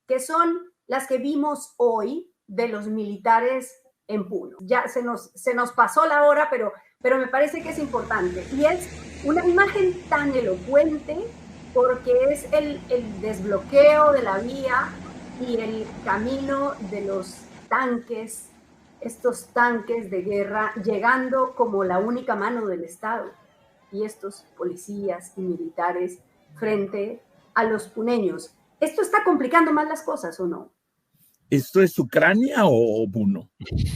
que son las que vimos hoy de los militares en Puno. Ya se nos pasó la hora, pero me parece que es importante. Y es una imagen tan elocuente porque es el desbloqueo de la vía y el camino de los tanques, estos tanques de guerra, llegando como la única mano del Estado. Y estos policías y militares frente a los puneños. ¿Esto está complicando más las cosas o no? ¿Esto es Ucrania o Puno?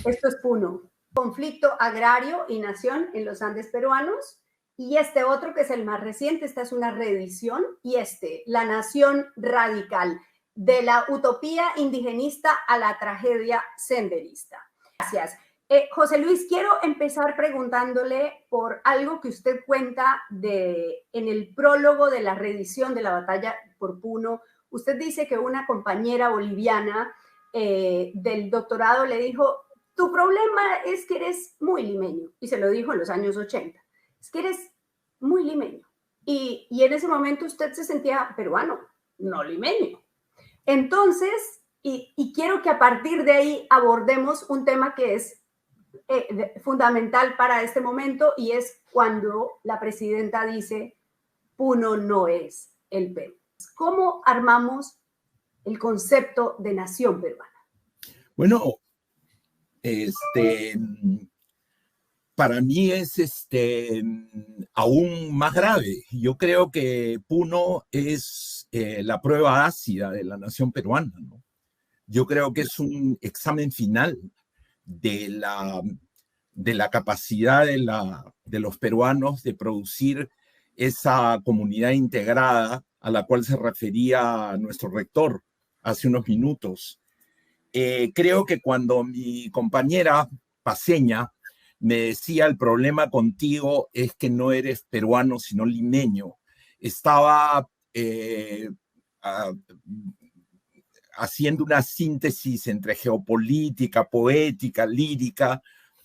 Esto es Puno. Conflicto agrario y nación en los Andes peruanos. Y este otro, que es el más reciente, esta es una reedición, y la nación radical, de la utopía indigenista a la tragedia senderista. Gracias. José Luis, quiero empezar preguntándole por algo que usted cuenta en el prólogo de la reedición de la batalla por Puno. Usted dice que una compañera boliviana del doctorado le dijo: tu problema es que eres muy limeño, y se lo dijo en los años 80, es que eres muy limeño, y en ese momento usted se sentía peruano, no limeño. Entonces, y quiero que a partir de ahí abordemos un tema que es fundamental para este momento, y es cuando la presidenta dice: Puno no es el Perú. ¿Cómo armamos el concepto de nación peruana? Bueno, para mí es aún más grave. Yo creo que Puno es la prueba ácida de la nación peruana, ¿no? Yo creo que es un examen final de la capacidad de los peruanos de producir esa comunidad integrada a la cual se refería nuestro rector hace unos minutos. Creo que cuando mi compañera paseña me decía: el problema contigo es que no eres peruano, sino limeño, estaba haciendo una síntesis entre geopolítica, poética, lírica,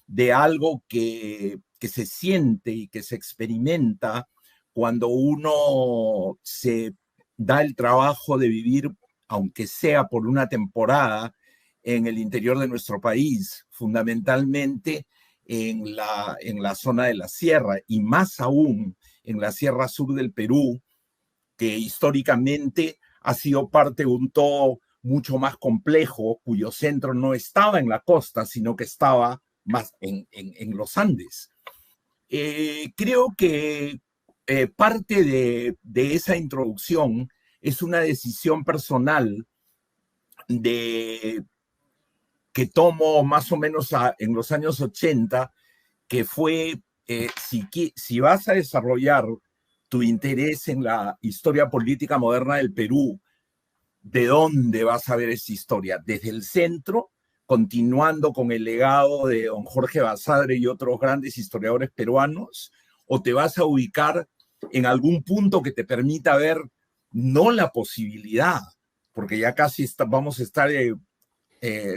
de algo que se siente y que se experimenta cuando uno se da el trabajo de vivir, aunque sea por una temporada, en el interior de nuestro país, fundamentalmente en la zona de la sierra, y más aún en la sierra sur del Perú, que históricamente ha sido parte de un todo mucho más complejo, cuyo centro no estaba en la costa, sino que estaba más en los Andes. Creo que parte de esa introducción es una decisión personal que tomo más o menos en los años 80, que fue, si vas a desarrollar tu interés en la historia política moderna del Perú, ¿de dónde vas a ver esa historia? ¿Desde el centro, continuando con el legado de don Jorge Basadre y otros grandes historiadores peruanos? ¿O te vas a ubicar en algún punto que te permita ver no la posibilidad, porque ya casi vamos a estar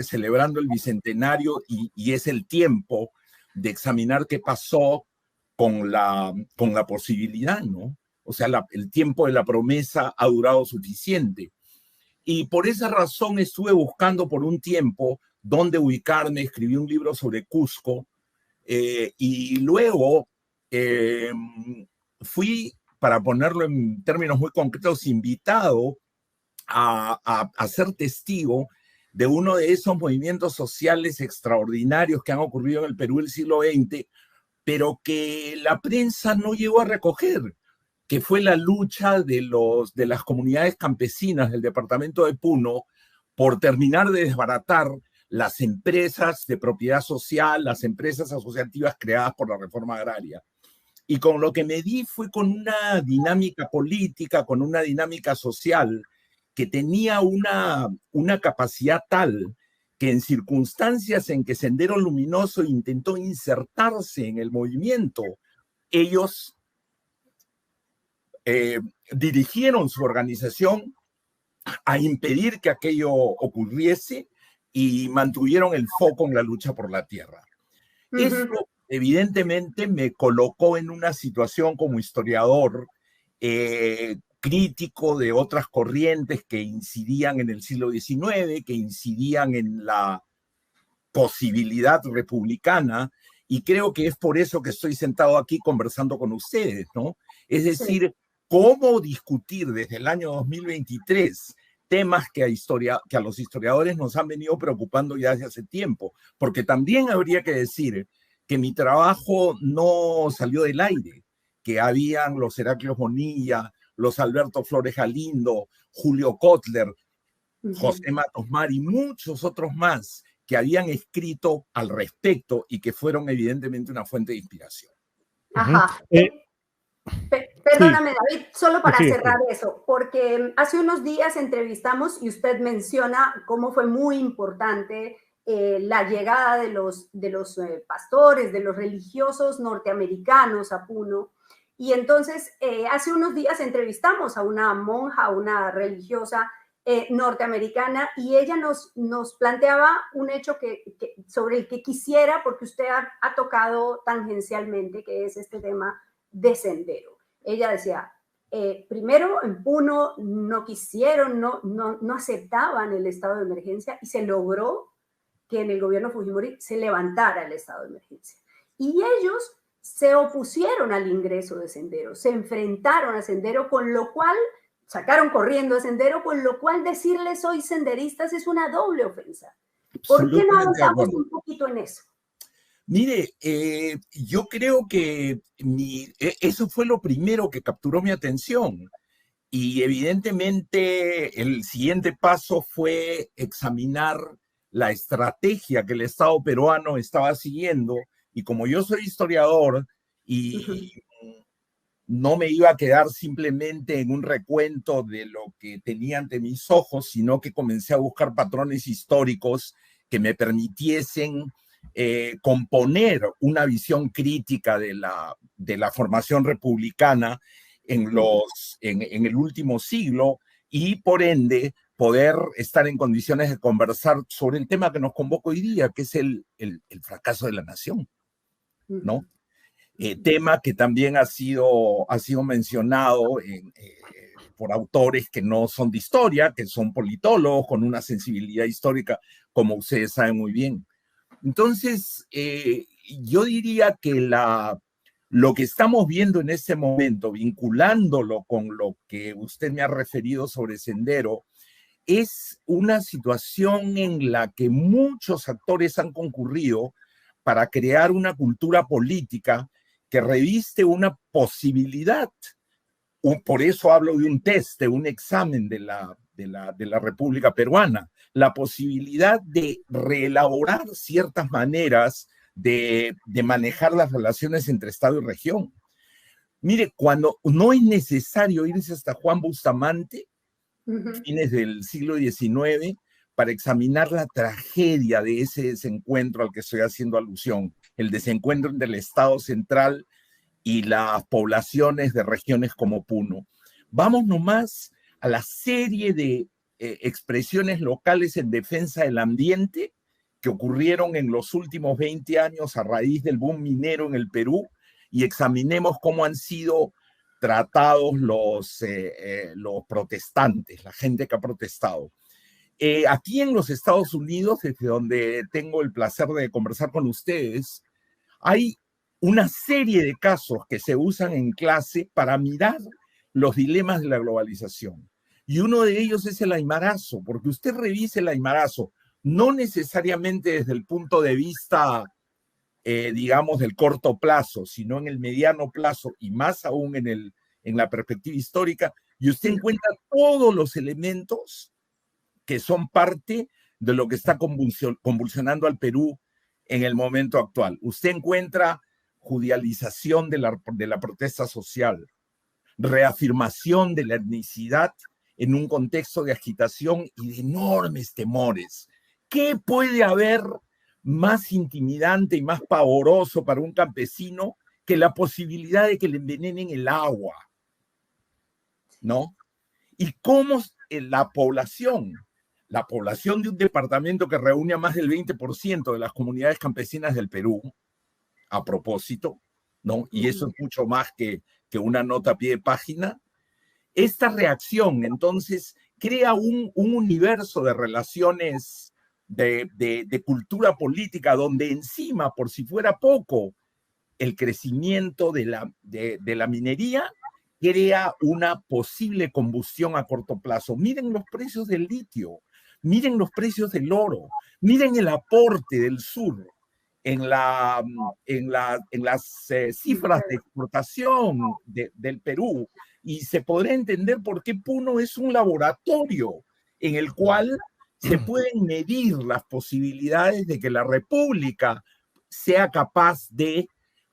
celebrando el bicentenario y es el tiempo de examinar qué pasó con la posibilidad, ¿no? O sea, el tiempo de la promesa ha durado suficiente. Y por esa razón estuve buscando por un tiempo dónde ubicarme. Escribí un libro sobre Cusco, y luego fui, para ponerlo en términos muy concretos, invitado a ser testigo de uno de esos movimientos sociales extraordinarios que han ocurrido en el Perú del siglo XX, pero que la prensa no llegó a recoger, que fue la lucha de las comunidades campesinas del departamento de Puno por terminar de desbaratar las empresas de propiedad social, las empresas asociativas creadas por la reforma agraria. Y con lo que me di fue con una dinámica política, con una dinámica social que tenía una capacidad tal que, en circunstancias en que Sendero Luminoso intentó insertarse en el movimiento, ellos dirigieron su organización a impedir que aquello ocurriese y mantuvieron el foco en la lucha por la tierra. Esto evidentemente me colocó en una situación como historiador crítico de otras corrientes que incidían en el siglo XIX, que incidían en la posibilidad republicana, y creo que es por eso que estoy sentado aquí conversando con ustedes, ¿no? Es decir, sí, cómo discutir desde el año 2023 temas que a los historiadores nos han venido preocupando ya desde hace tiempo, porque también habría que decir que mi trabajo no salió del aire, que habían los Heraclios Bonilla, los Alberto Flores Galindo, Julio Kotler, José Matos Mar y muchos otros más que habían escrito al respecto y que fueron evidentemente una fuente de inspiración. Ajá. Perdóname, David, solo para cerrar eso, porque hace unos días entrevistamos y usted menciona cómo fue muy importante la llegada de los pastores, de los religiosos norteamericanos a Puno. Y entonces, hace unos días entrevistamos a una monja, una religiosa norteamericana, y ella nos planteaba un hecho sobre el que quisiera, porque usted ha tocado tangencialmente, que es este tema de Sendero. Ella decía, primero en Puno no quisieron, no aceptaban el estado de emergencia, y se logró que en el gobierno Fujimori se levantara el estado de emergencia. Y ellos se opusieron al ingreso de Sendero, se enfrentaron a Sendero, con lo cual sacaron corriendo a Sendero, con lo cual decirles soy senderistas es una doble ofensa. ¿Por qué no avanzamos un poquito en eso? Mire, yo creo que eso fue lo primero que capturó mi atención. Y evidentemente el siguiente paso fue examinar la estrategia que el Estado peruano estaba siguiendo. Y como yo soy historiador y no me iba a quedar simplemente en un recuento de lo que tenía ante mis ojos, sino que comencé a buscar patrones históricos que me permitiesen componer una visión crítica de la formación republicana en el último siglo, y por ende poder estar en condiciones de conversar sobre el tema que nos convoca hoy día, que es el fracaso de la nación, ¿no? Tema que también ha sido mencionado por autores que no son de historia, que son politólogos con una sensibilidad histórica, como ustedes saben muy bien. Entonces, yo diría que lo que estamos viendo en este momento, vinculándolo con lo que usted me ha referido sobre Sendero, es una situación en la que muchos actores han concurrido para crear una cultura política que reviste una posibilidad. Por eso hablo de un test, de un examen de la República Peruana, la posibilidad de reelaborar ciertas maneras de manejar las relaciones entre Estado y región. Mire, cuando no es necesario irse hasta Juan Bustamante, fines del siglo XIX, para examinar la tragedia de ese desencuentro al que estoy haciendo alusión, el desencuentro entre el Estado central y las poblaciones de regiones como Puno. Vamos nomás a la serie de expresiones locales en defensa del ambiente que ocurrieron en los últimos 20 años a raíz del boom minero en el Perú, y examinemos cómo han sido tratados los protestantes, la gente que ha protestado. Aquí en los Estados Unidos, desde donde tengo el placer de conversar con ustedes, hay una serie de casos que se usan en clase para mirar los dilemas de la globalización. Y uno de ellos es el aymarazo, porque usted revise el aymarazo, no necesariamente desde el punto de vista, digamos, del corto plazo, sino en el mediano plazo y más aún en la perspectiva histórica, y usted encuentra todos los elementos que son parte de lo que está convulsionando al Perú en el momento actual. Usted encuentra judicialización de la protesta social, reafirmación de la etnicidad en un contexto de agitación y de enormes temores. ¿Qué puede haber más intimidante y más pavoroso para un campesino que la posibilidad de que le envenenen el agua? ¿No? Y cómo la población de un departamento que reúne a más del 20% de las comunidades campesinas del Perú, a propósito, ¿no? Y eso es mucho más que una nota a pie de página, esta reacción, entonces, crea un universo de relaciones de cultura política donde encima, por si fuera poco, el crecimiento de la minería crea una posible combustión a corto plazo. Miren los precios del litio, miren los precios del oro, miren el aporte del sur en las cifras de exportación del Perú, y se podrá entender por qué Puno es un laboratorio en el cual se pueden medir las posibilidades de que la República sea capaz de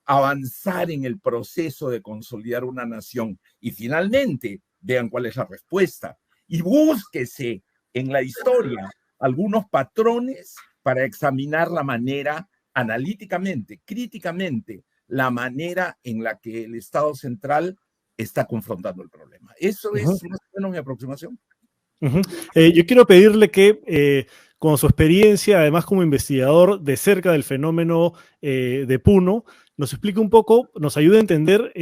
avanzar en el proceso de consolidar una nación. Y finalmente, vean cuál es la respuesta. Y búsquese en la historia algunos patrones para examinar la manera, analíticamente, críticamente, la manera en la que el Estado central está confrontando el problema. Eso es más o menos mi aproximación. Yo quiero pedirle que, con su experiencia, además como investigador de cerca del fenómeno de Puno, nos explique un poco, nos ayude a entender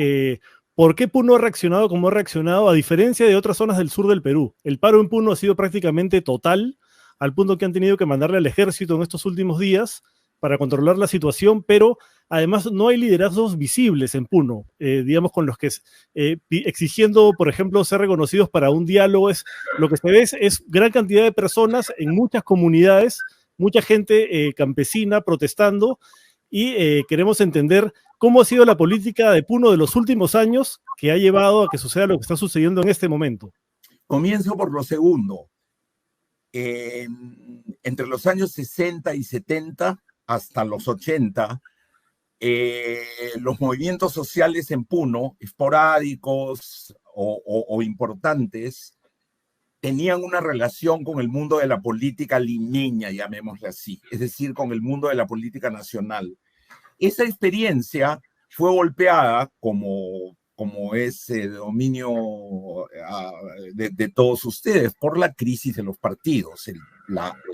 por qué Puno ha reaccionado como ha reaccionado, a diferencia de otras zonas del sur del Perú. El paro en Puno ha sido prácticamente total, al punto que han tenido que mandarle al ejército en estos últimos días para controlar la situación, pero además no hay liderazgos visibles en Puno, digamos, con los que exigiendo, por ejemplo, ser reconocidos para un diálogo. Lo que se ve es gran cantidad de personas en muchas comunidades, mucha gente campesina protestando, y queremos entender cómo ha sido la política de Puno de los últimos años que ha llevado a que suceda lo que está sucediendo en este momento. Comienzo por lo segundo. Entre los años 60 y 70 hasta los 80, los movimientos sociales en Puno, esporádicos o importantes, tenían una relación con el mundo de la política limeña, llamémosle así, es decir, con el mundo de la política nacional. Esa experiencia fue golpeada, como es dominio de todos ustedes, por la crisis de los partidos, el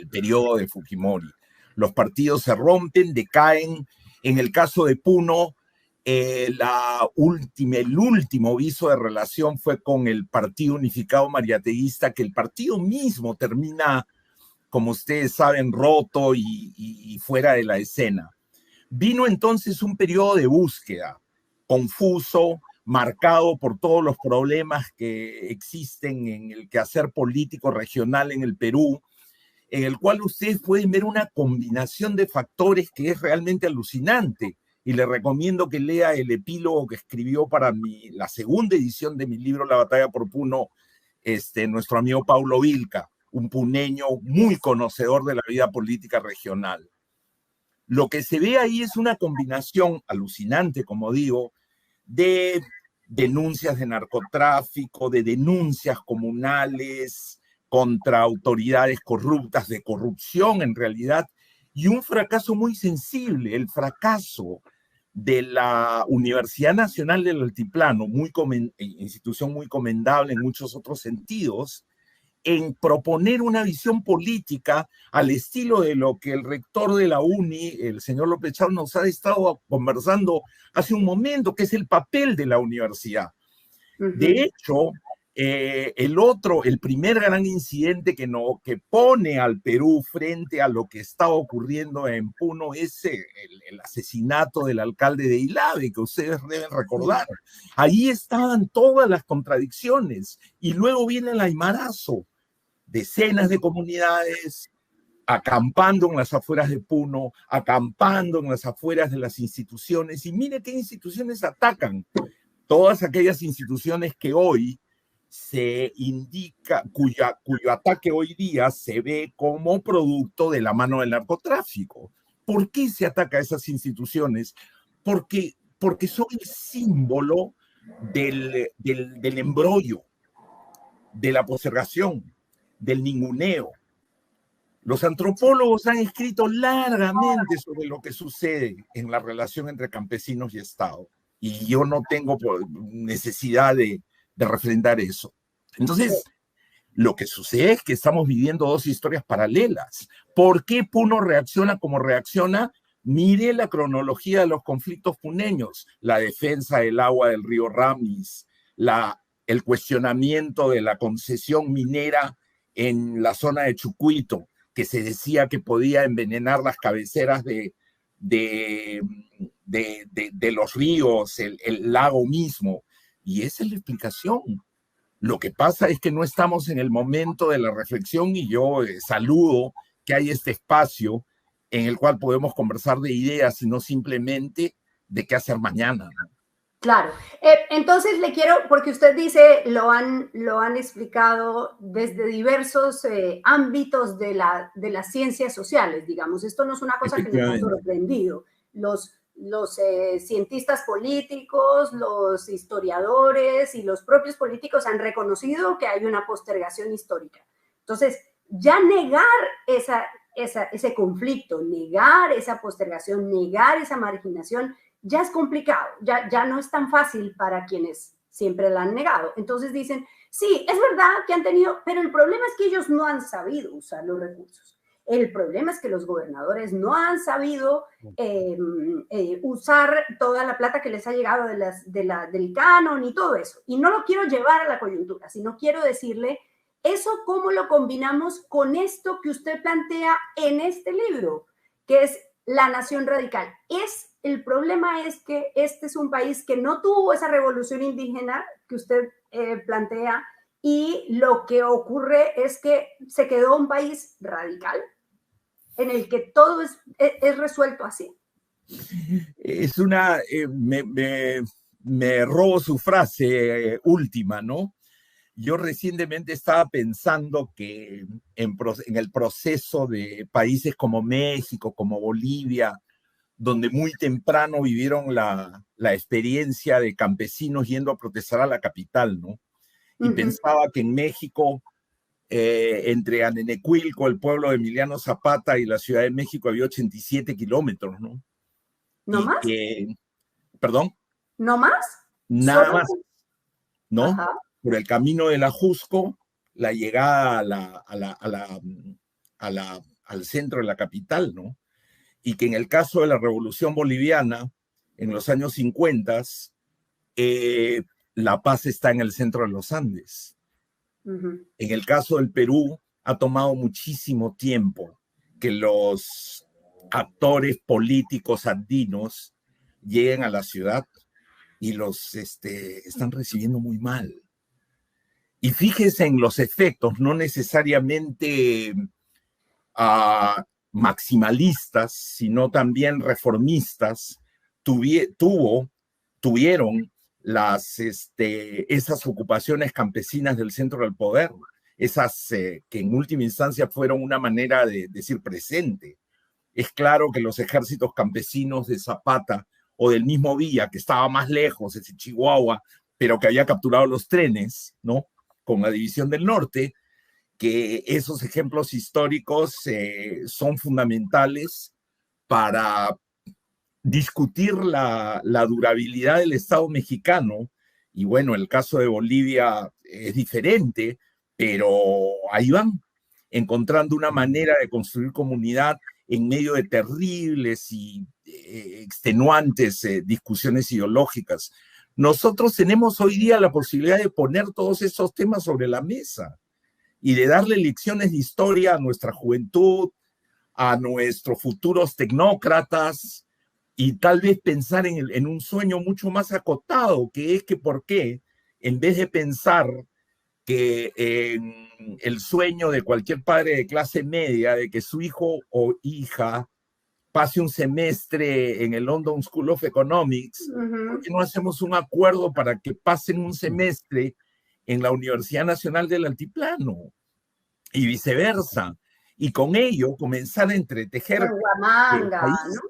periodo de Fujimori. Los partidos se rompen, decaen. En el caso de Puno, el último viso de relación fue con el Partido Unificado Mariateguista, que el partido mismo termina, como ustedes saben, roto y fuera de la escena. Vino entonces un periodo de búsqueda, confuso, marcado por todos los problemas que existen en el quehacer político regional en el Perú, en el cual ustedes pueden ver una combinación de factores que es realmente alucinante. Y le recomiendo que lea el epílogo que escribió para la segunda edición de mi libro La batalla por Puno, nuestro amigo Paulo Vilca, un puneño muy conocedor de la vida política regional. Lo que se ve ahí es una combinación alucinante, como digo, de denuncias de narcotráfico, de denuncias comunales contra autoridades corruptas, de corrupción en realidad, y un fracaso muy sensible, el fracaso de la Universidad Nacional del Altiplano, institución muy comendable en muchos otros sentidos, en proponer una visión política al estilo de lo que el rector de la UNI, el señor López Chau, nos ha estado conversando hace un momento, que es el papel de la universidad. De hecho, el primer gran incidente que pone al Perú frente a lo que estaba ocurriendo en Puno es el asesinato del alcalde de Ilave, que ustedes deben recordar. Ahí estaban todas las contradicciones, y luego viene el aymarazo. Decenas de comunidades acampando en las afueras de Puno, acampando en las afueras de las instituciones, y mire qué instituciones atacan. Todas aquellas instituciones que hoy se indica, cuyo ataque hoy día se ve como producto de la mano del narcotráfico. ¿Por qué se ataca a esas instituciones? Porque son el símbolo del embrollo, de la postergación, del ninguneo. Los antropólogos han escrito largamente sobre lo que sucede en la relación entre campesinos y Estado, y yo no tengo necesidad de refrendar eso. Entonces, lo que sucede es que estamos viviendo dos historias paralelas. ¿Por qué Puno reacciona como reacciona? Mire la cronología de los conflictos puneños: la defensa del agua del río Ramis, el cuestionamiento de la concesión minera en la zona de Chucuito, que se decía que podía envenenar las cabeceras de los ríos, el lago mismo. Y esa es la explicación. Lo que pasa es que no estamos en el momento de la reflexión y yo saludo que hay este espacio en el cual podemos conversar de ideas y no simplemente de qué hacer mañana. Claro. Entonces le quiero, porque usted dice, lo han explicado desde diversos ámbitos de las ciencias sociales, digamos. Esto no es una cosa que nos ha sorprendido. Los cientistas políticos, los historiadores y los propios políticos han reconocido que hay una postergación histórica. Entonces, ya negar ese conflicto, negar esa postergación, negar esa marginación, ya es complicado, ya no es tan fácil para quienes siempre la han negado. Entonces dicen, sí, es verdad que han tenido, pero el problema es que ellos no han sabido usar los recursos. El problema es que los gobernadores no han sabido usar toda la plata que les ha llegado del canon y todo eso. Y no lo quiero llevar a la coyuntura, sino quiero decirle, eso cómo lo combinamos con esto que usted plantea en este libro, que es la nación radical. El problema es que este es un país que no tuvo esa revolución indígena que usted plantea, y lo que ocurre es que se quedó un país radical en el que todo es resuelto así. Es me robo su frase última, ¿no? Yo recientemente estaba pensando que en el proceso de países como México, como Bolivia, donde muy temprano vivieron la experiencia de campesinos yendo a protestar a la capital, ¿no? Y pensaba que en México, entre Anenecuilco, el pueblo de Emiliano Zapata, y la Ciudad de México había 87 kilómetros, ¿no? ¿No más? ¿Perdón? ¿No más? Nada más, ¿no? Ajá. Por el camino del Ajusco, la llegada al centro de la capital, ¿no? Y que en el caso de la Revolución Boliviana, en los años 50, La Paz está en el centro de los Andes. En el caso del Perú, ha tomado muchísimo tiempo que los actores políticos andinos lleguen a la ciudad y los están recibiendo muy mal. Y fíjense en los efectos, no necesariamente maximalistas, sino también reformistas, tuvieron esas ocupaciones campesinas del centro del poder, esas que en última instancia fueron una manera de decir presente. Es claro que los ejércitos campesinos de Zapata o del mismo Villa, que estaba más lejos, ese Chihuahua, pero que había capturado los trenes, ¿no? Con la División del Norte, que esos ejemplos históricos son fundamentales para discutir la durabilidad del Estado mexicano. Y bueno, el caso de Bolivia es diferente, pero ahí van, encontrando una manera de construir comunidad en medio de terribles y extenuantes discusiones ideológicas. Nosotros tenemos hoy día la posibilidad de poner todos esos temas sobre la mesa y de darle lecciones de historia a nuestra juventud, a nuestros futuros tecnócratas, y tal vez pensar en un sueño mucho más acotado, que es que por qué, en vez de pensar que el sueño de cualquier padre de clase media, de que su hijo o hija pase un semestre en el London School of Economics, ¿por qué no hacemos un acuerdo para que pasen un semestre en la Universidad Nacional del Altiplano y viceversa? Y con ello comenzar a entretejer el país. ¿No?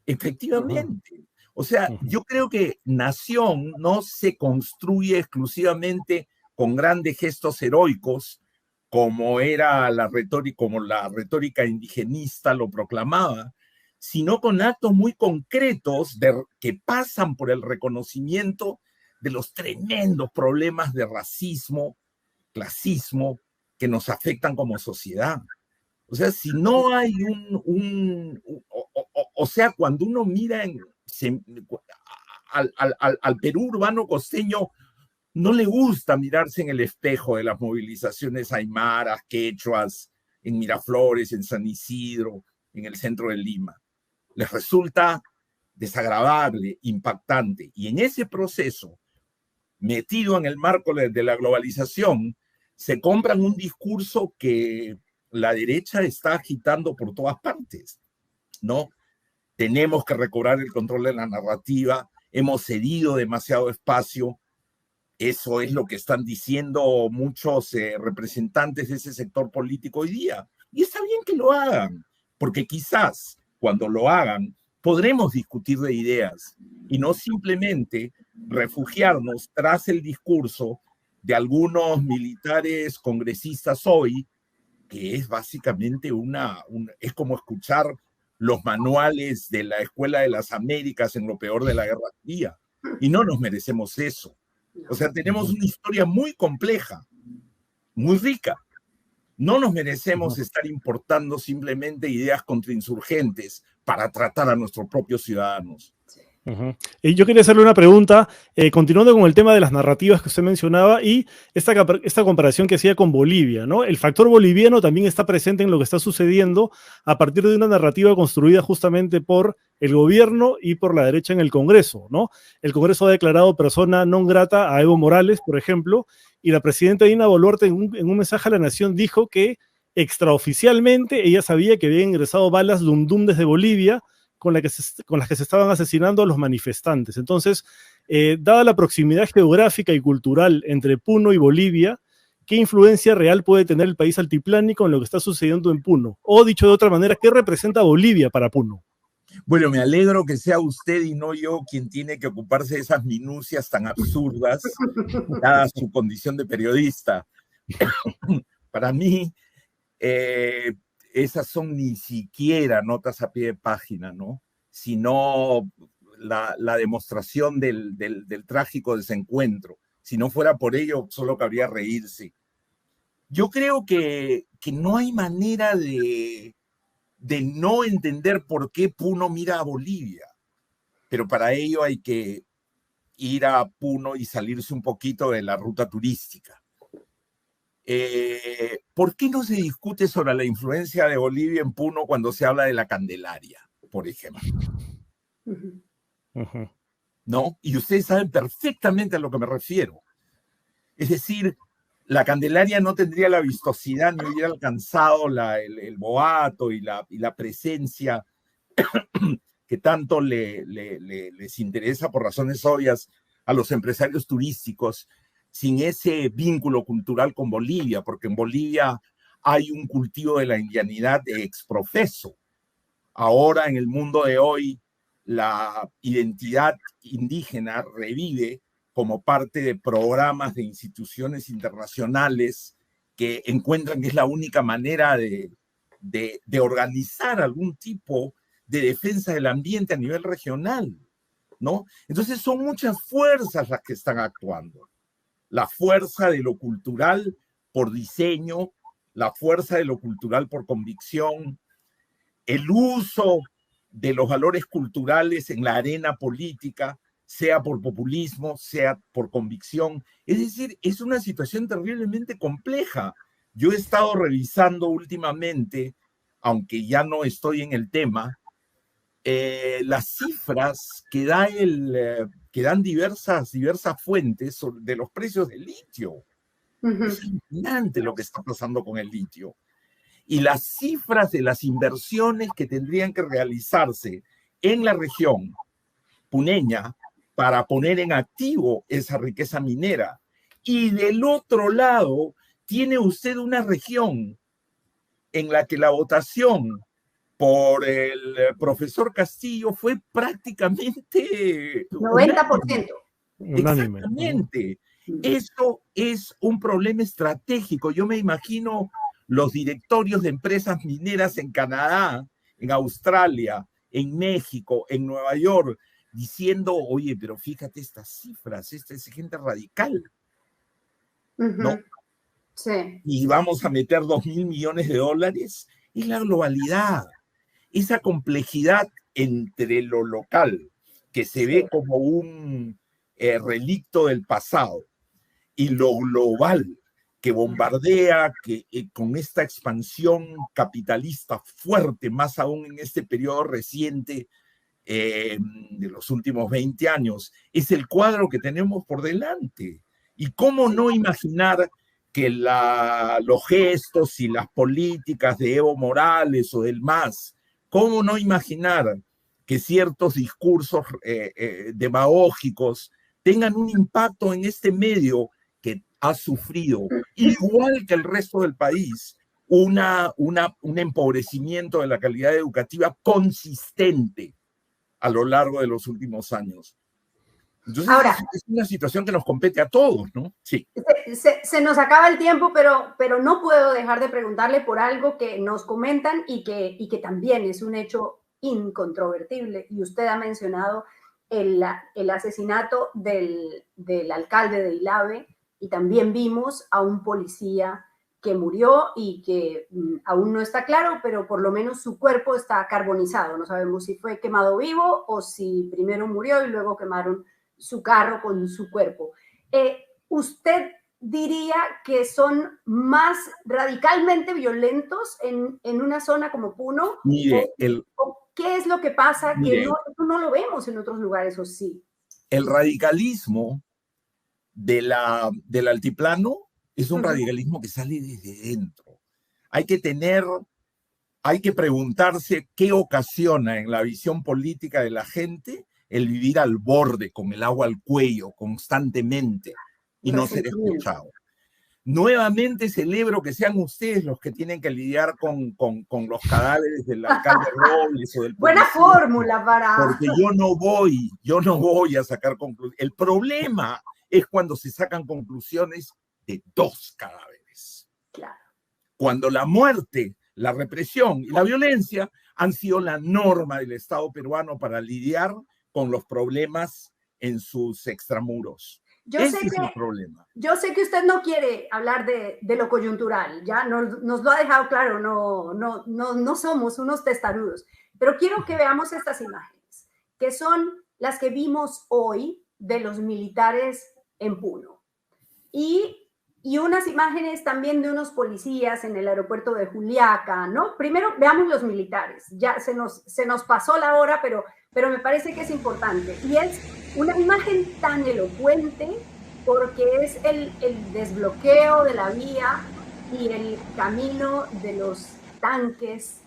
Efectivamente. O sea, yo creo que nación no se construye exclusivamente con grandes gestos heroicos, como era como la retórica indigenista lo proclamaba, sino con actos muy concretos que pasan por el reconocimiento de los tremendos problemas de racismo, clasismo, que nos afectan como sociedad. O sea, si no hay o sea, cuando uno mira al Perú urbano costeño no le gusta mirarse en el espejo de las movilizaciones aymaras, quechuas, en Miraflores, en San Isidro, en el centro de Lima. Les resulta desagradable, impactante. Y en ese proceso, metido en el marco de la globalización, se compran un discurso que la derecha está agitando por todas partes, ¿no? Tenemos que recobrar el control de la narrativa, hemos cedido demasiado espacio. Eso es lo que están diciendo muchos representantes de ese sector político hoy día. Y está bien que lo hagan, porque quizás cuando lo hagan podremos discutir de ideas y no simplemente refugiarnos tras el discurso de algunos militares congresistas hoy, que es básicamente es como escuchar los manuales de la Escuela de las Américas en lo peor de la Guerra Fría. Y no nos merecemos eso. O sea, tenemos una historia muy compleja, muy rica. No nos merecemos estar importando simplemente ideas contrainsurgentes para tratar a nuestros propios ciudadanos. Y yo quería hacerle una pregunta, continuando con el tema de las narrativas que usted mencionaba y esta comparación que hacía con Bolivia, ¿no? El factor boliviano también está presente en lo que está sucediendo a partir de una narrativa construida justamente por el gobierno y por la derecha en el Congreso, ¿no? El Congreso ha declarado persona non grata a Evo Morales, por ejemplo, y la presidenta Dina Boluarte en un mensaje a la Nación dijo que extraoficialmente ella sabía que habían ingresado balas Dundum desde Bolivia con las que se estaban asesinando a los manifestantes. Entonces, dada la proximidad geográfica y cultural entre Puno y Bolivia, ¿qué influencia real puede tener el país altiplánico en lo que está sucediendo en Puno? O, dicho de otra manera, ¿qué representa Bolivia para Puno? Bueno, me alegro que sea usted y no yo quien tiene que ocuparse de esas minucias tan absurdas, dada su condición de periodista. Para mí, esas son ni siquiera notas a pie de página, ¿no? Sino la demostración del trágico desencuentro. Si no fuera por ello, solo cabría reírse. Yo creo que no hay manera de no entender por qué Puno mira a Bolivia. Pero para ello hay que ir a Puno y salirse un poquito de la ruta turística. ¿Por qué no se discute sobre la influencia de Bolivia en Puno cuando se habla de la Candelaria, por ejemplo? ¿No? Y ustedes saben perfectamente a lo que me refiero. Es decir, la Candelaria no tendría la vistosidad ni hubiera alcanzado el boato y la presencia que tanto les interesa por razones obvias a los empresarios turísticos sin ese vínculo cultural con Bolivia, porque en Bolivia hay un cultivo de la indianidad exprofeso. Ahora, en el mundo de hoy, la identidad indígena revive como parte de programas de instituciones internacionales que encuentran que es la única manera de organizar algún tipo de defensa del ambiente a nivel regional, ¿no? Entonces son muchas fuerzas las que están actuando. La fuerza de lo cultural por diseño, la fuerza de lo cultural por convicción, el uso de los valores culturales en la arena política, sea por populismo, sea por convicción. Es decir, es una situación terriblemente compleja. Yo he estado revisando últimamente, aunque ya no estoy en el tema, las cifras que dan diversas fuentes de los precios del litio. Es impresionante lo que está pasando con el litio. Y las cifras de las inversiones que tendrían que realizarse en la región puneña para poner en activo esa riqueza minera. Y del otro lado, tiene usted una región en la que la votación por el profesor Castillo fue prácticamente 90%. Exactamente. Eso es un problema estratégico. Yo me imagino los directorios de empresas mineras en Canadá, en Australia, en México, en Nueva York, diciendo, oye, pero fíjate estas cifras, esta es gente radical, ¿no? Sí. Y vamos a meter $2.000 millones. Es la globalidad, esa complejidad entre lo local, que se ve como un relicto del pasado, y lo global, que bombardea, que con esta expansión capitalista fuerte, más aún en este periodo reciente de los últimos 20 años, es el cuadro que tenemos por delante. ¿Y cómo no imaginar que los gestos y las políticas de Evo Morales o del MAS, cómo no imaginar que ciertos discursos demagógicos tengan un impacto en este medio que ha sufrido, igual que el resto del país, un empobrecimiento de la calidad educativa consistente a lo largo de los últimos años? Entonces, ahora, es una situación que nos compete a todos, ¿no? Sí. Se nos acaba el tiempo, pero no puedo dejar de preguntarle por algo que nos comentan y que también es un hecho incontrovertible. Y usted ha mencionado el asesinato del alcalde de Ilave, y también vimos a un policía que murió y que aún no está claro, pero por lo menos su cuerpo está carbonizado. No sabemos si fue quemado vivo o si primero murió y luego quemaron su carro con su cuerpo. ¿Usted diría que son más radicalmente violentos en una zona como Puno? Mire, ¿O qué es lo que pasa que no lo vemos en otros lugares, o sí? El radicalismo del altiplano es un radicalismo que sale desde dentro. Hay que preguntarse qué ocasiona en la visión política de la gente el vivir al borde, con el agua al cuello, constantemente, y no ser escuchado. Nuevamente celebro que sean ustedes los que tienen que lidiar con los cadáveres del alcalde Robles o del policía. Buena fórmula para... Porque yo no voy a sacar conclusiones. El problema es cuando se sacan conclusiones de 2 cadáveres. Claro. Cuando la muerte, la represión y la violencia han sido la norma del Estado peruano para lidiar con los problemas en sus extramuros. Ese es el problema. Yo sé que usted no quiere hablar de lo coyuntural, ya nos lo ha dejado claro, no somos unos testarudos, pero quiero que veamos estas imágenes, que son las que vimos hoy de los militares en Puno. Y unas imágenes también de unos policías en el aeropuerto de Juliaca, ¿no? Primero veamos los militares, ya se nos pasó la hora, pero me parece que es importante. Y es una imagen tan elocuente porque es el desbloqueo de la vía y el camino de los tanques,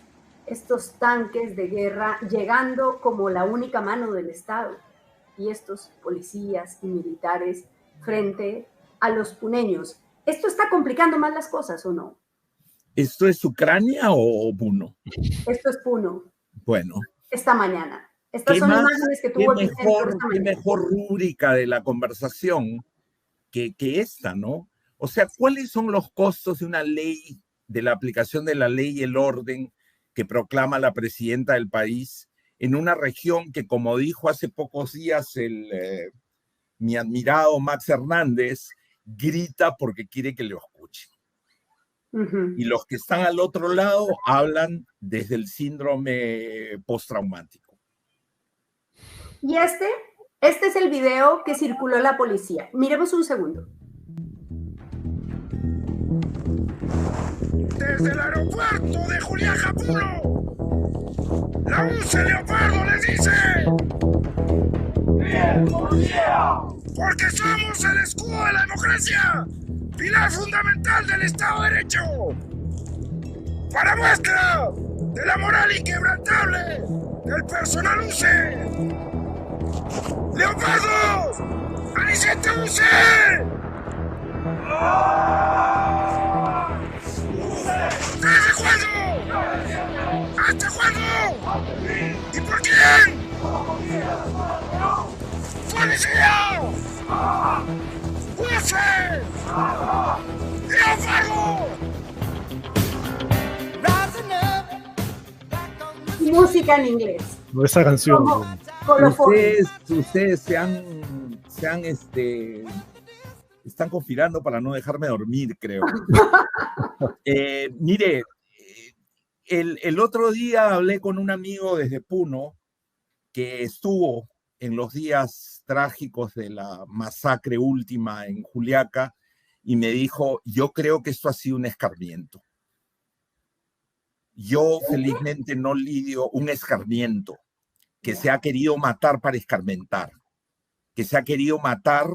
estos tanques de guerra, llegando como la única mano del Estado. Y estos policías y militares frente a los puneños. ¿Esto está complicando más las cosas o no? ¿Esto es Ucrania o Puno? Esto es Puno. Bueno. Esta mañana. Estas son imágenes que tuvo el qué mejor rúbrica de la conversación que esta, ¿no? O sea, ¿cuáles son los costos de una ley, de la aplicación de la ley y el orden que proclama la presidenta del país en una región que, como dijo hace pocos días mi admirado Max Hernández, grita porque quiere que lo escuchen? Y los que están al otro lado hablan desde el síndrome postraumático. Y este es el video que circuló la policía. Miremos un segundo. Desde el aeropuerto de Juliaca, Puno, la UCE Leopardo les dice: ¡Bien, policía! Porque somos el escudo de la democracia, pilar fundamental del Estado de Derecho. Para muestra de la moral inquebrantable del personal UCE. ¡Leopardos! ¡Anicete UCE! ¿Desde cuándo? ¿Hasta cuándo? ¿Y por quién? ¡Policía! ¡UCE! ¡Leopardo! Música en inglés. No, esa canción. Ustedes están conspirando para no dejarme dormir, creo. Mire, el otro día hablé con un amigo desde Puno que estuvo en los días trágicos de la masacre última en Juliaca y me dijo, yo creo que esto ha sido un escarmiento. Yo felizmente no lidio un escarmiento, que se ha querido matar para escarmentar, que se ha querido matar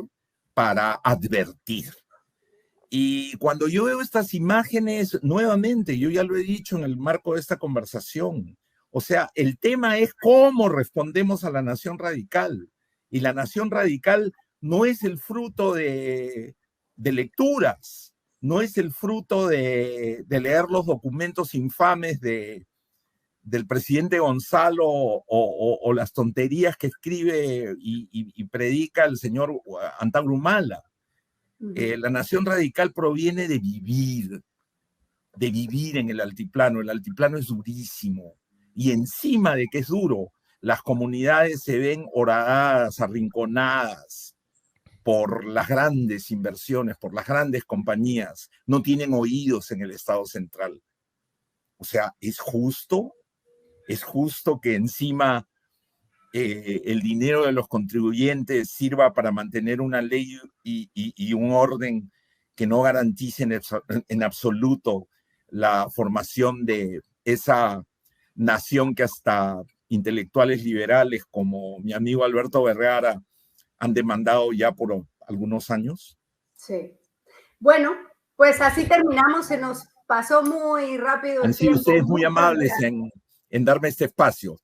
para advertir. Y cuando yo veo estas imágenes, nuevamente, yo ya lo he dicho en el marco de esta conversación, o sea, el tema es cómo respondemos a la nación radical. Y la nación radical no es el fruto de lecturas, no es el fruto de leer los documentos infames del presidente Gonzalo o las tonterías que escribe y predica el señor Antauro Humala. La nación radical proviene de vivir en el altiplano. El altiplano es durísimo. Y encima de que es duro, las comunidades se ven horadadas, arrinconadas por las grandes inversiones, por las grandes compañías. No tienen oídos en el Estado central. O sea, es justo que encima el dinero de los contribuyentes sirva para mantener una ley y un orden que no garanticen en absoluto la formación de esa nación que hasta intelectuales liberales como mi amigo Alberto Vergara han demandado ya por algunos años. Sí. Bueno, pues así terminamos, se nos pasó muy rápido. Han sido ustedes muy amables en darme este espacio.